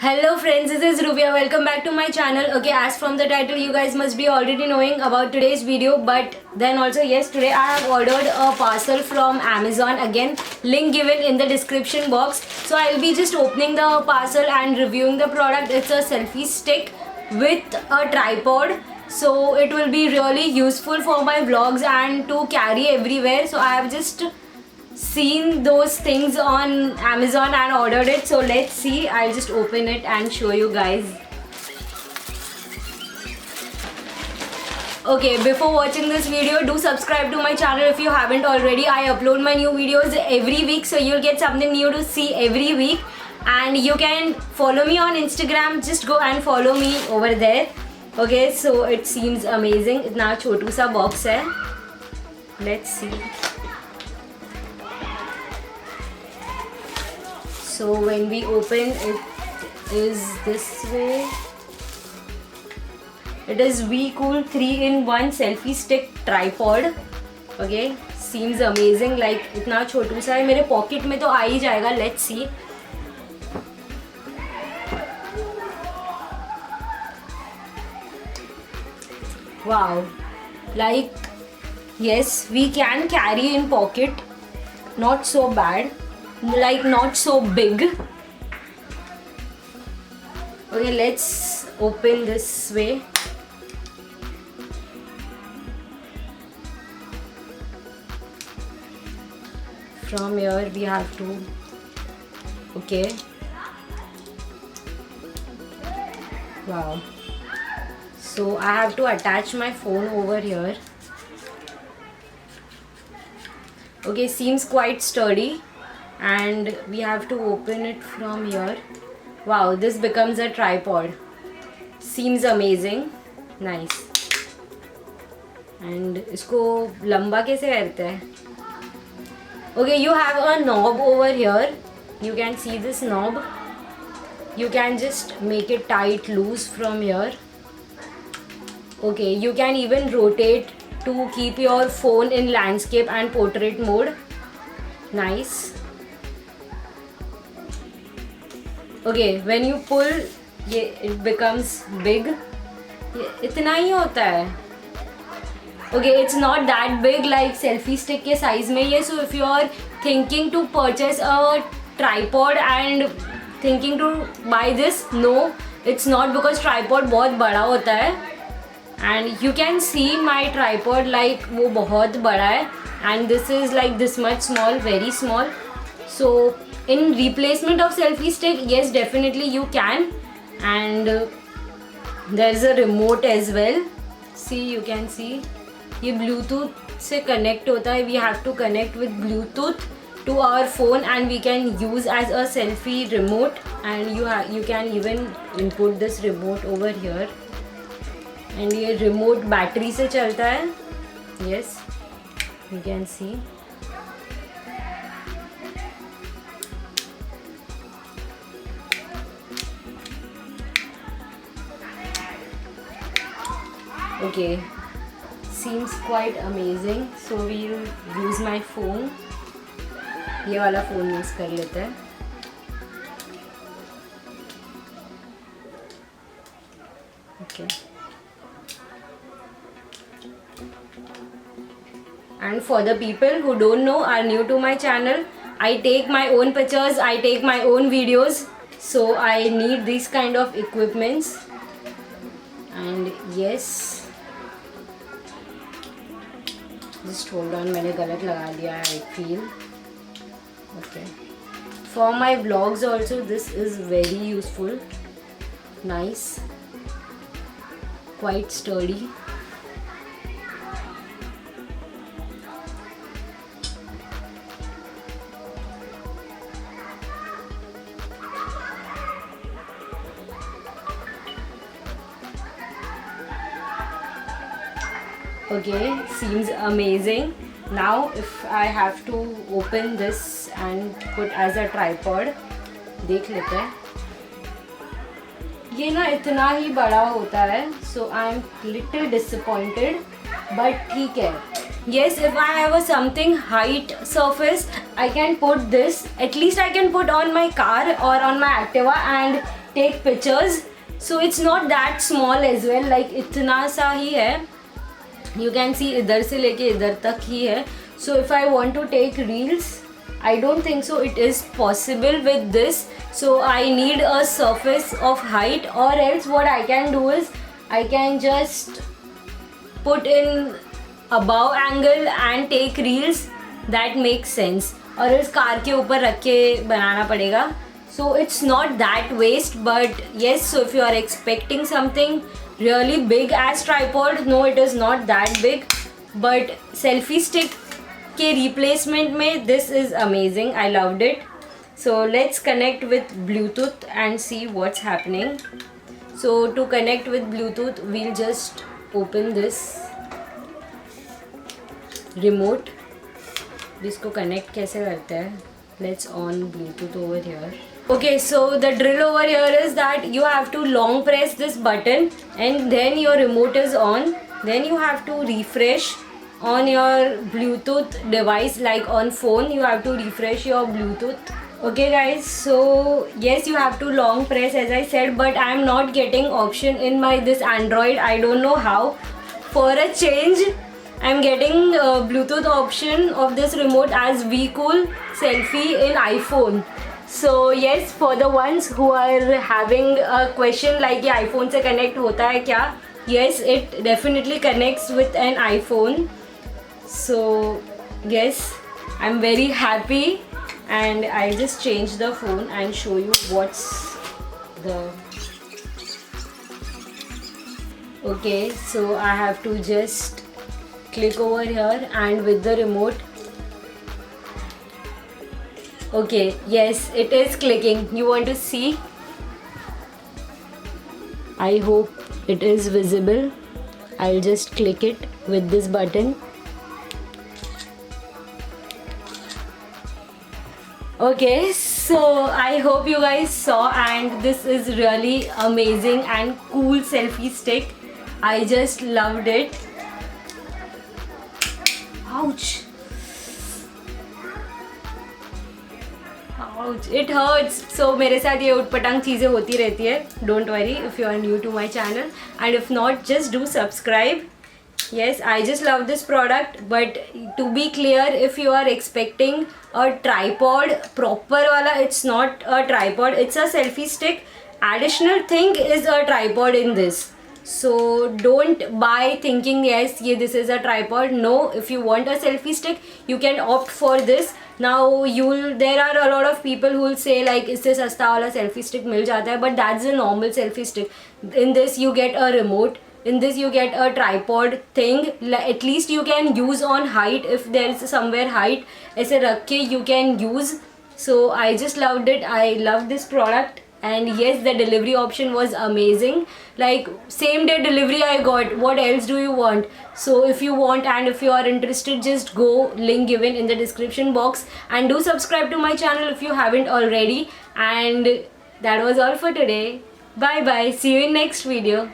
Hello friends, this is Rubia. Welcome back to my channel. Okay, as from the title you guys must be already knowing about today's video, but then also yes, today I have ordered a parcel from Amazon. Again, link given in the description box. So I'll be just opening the parcel and reviewing the product. It's a selfie stick with a tripod. So it will be really useful for my vlogs and to carry everywhere. So I have just seen those things on Amazon and ordered it. So let's see. I'll just open it and show you guys. Okay, before watching this video, do subscribe to my channel if you haven't already. I upload my new videos every week, so you'll get something new to see every week. And you can follow me on Instagram. Just go and follow me over there. Okay, so it seems amazing. इतना छोटू सा box है. Let's see. So when we open, it is this way. It is VCool 3-in-1 selfie stick tripod. Okay, seems amazing. Like इतना छोटू सा है, मेरे pocket में तो आ ही जाएगा. Let's see. Wow, like yes, we can carry in pocket. Not so bad. Like not so big. Okay, let's open this way. From here we have to, okay, wow, so I have to attach my phone over here. Okay, seems quite sturdy. And we have to open it from here. Wow, this becomes a tripod. Seems amazing. Nice. And इसको लंबा कैसे करते हैं? Okay, you have a knob over here. You can see this knob. You can just make it tight loose from here. Okay, you can even rotate to keep your phone in landscape and portrait mode. Nice. Okay, when you pull, it becomes big. इतना ही होता है. Okay, it's not that big like selfie stick के size में ये. So if you are thinking to purchase a tripod and thinking to buy this, no, it's not, because tripod बहुत बड़ा होता है. And you can see my tripod, like वो बहुत बड़ा है. And this is like this much small, very small. So in replacement of selfie stick, yes, definitely you can. And there is a remote as well. See, you can see ये Bluetooth से connect होता है. We have to connect with Bluetooth to our phone and we can use as a selfie remote. And you can even input this remote over here. And ये remote battery से चलता है. Yes, you can see. Okay, seems quite amazing. So we'll use my phone. ये वाला phone use कर लेते हैं. Okay. And for the people who don't know, are new to my channel, I take my own pictures, I take my own videos. So I need these kind of equipments. And yes. Just hold on, मैंने गलत लगा दिया है, I feel. Okay. For my vlogs also, this is very useful. Nice. Quite sturdy. Okay, seems amazing. Now if I have to open this and put as a tripod, देख लेते हैं. ये ना इतना ही बड़ा होता है. So I'm little disappointed, but ठीक है. Yes, if I have a something height surface, I can put this. At least I can put on my car or on my Activa and take pictures. So it's not that small as well, like इतना सा ही है. You can see इधर से लेके इधर तक ही है. So if I want to take reels, I don't think so it is possible with this. So I need a surface of height, or else what I can do is I can just put in above angle and take reels. That makes sense. और इस car के ऊपर रख के बनाना पड़ेगा. So it's not that waste, but yes, so if you are expecting something really big as tripod, no, it is not that big. But selfie stick के replacement में this is amazing. I loved it. So let's connect with Bluetooth and see what's happening. So to connect with Bluetooth, we'll just open this remote. जिसको connect कैसे करते हैं? Let's on Bluetooth over here. Okay, so the drill over here is that you have to long press this button and then your remote is on. Then you have to refresh on your Bluetooth device, like on phone you have to refresh your Bluetooth. Okay guys, so yes, you have to long press as I said, but I am not getting option in my this Android. I don't know how. For a change, I am getting Bluetooth option of this remote as VCool Selfie in iPhone. So yes, for the ones who are having a question like ये iPhone से connect होता है क्या? Yes, it definitely connects with an iPhone. So yes, I'm very happy, and I'll just change the phone and show you what's the. Okay, so I have to just click over here and with the remote. Okay, yes, it is clicking. You want to see? I hope it is visible. I'll just click it with this button. Okay, so I hope you guys saw, and this is really amazing and cool selfie stick. I just loved it. Ouch. Ouch, it hurts. So मेरे साथ ये उटपटांग चीज़ें होती रहती है. Don't worry if you are new to my channel, and if not, just do subscribe. Yes, I just love this product, but to be clear, if you are expecting a tripod proper wala, it's not a tripod, it's a selfie stick. Additional thing is a tripod in this. So don't buy thinking yes, yeah, this is a tripod. No, if you want a selfie stick, you can opt for this. Now there are a lot of people who will say like इससे सस्ता वाला selfie stick मिल जाता है, but that's a normal selfie stick. In this you get a remote. In this you get a tripod thing. At least you can use on height if there is somewhere height. ऐसे रख के you can use. So I just loved it. I love this product. And yes, the delivery option was amazing. Like same day delivery I got. What else do you want? So if you want and if you are interested, just go, link given in the description box, and do subscribe to my channel if you haven't already. And that was all for today. Bye bye. See you in next video.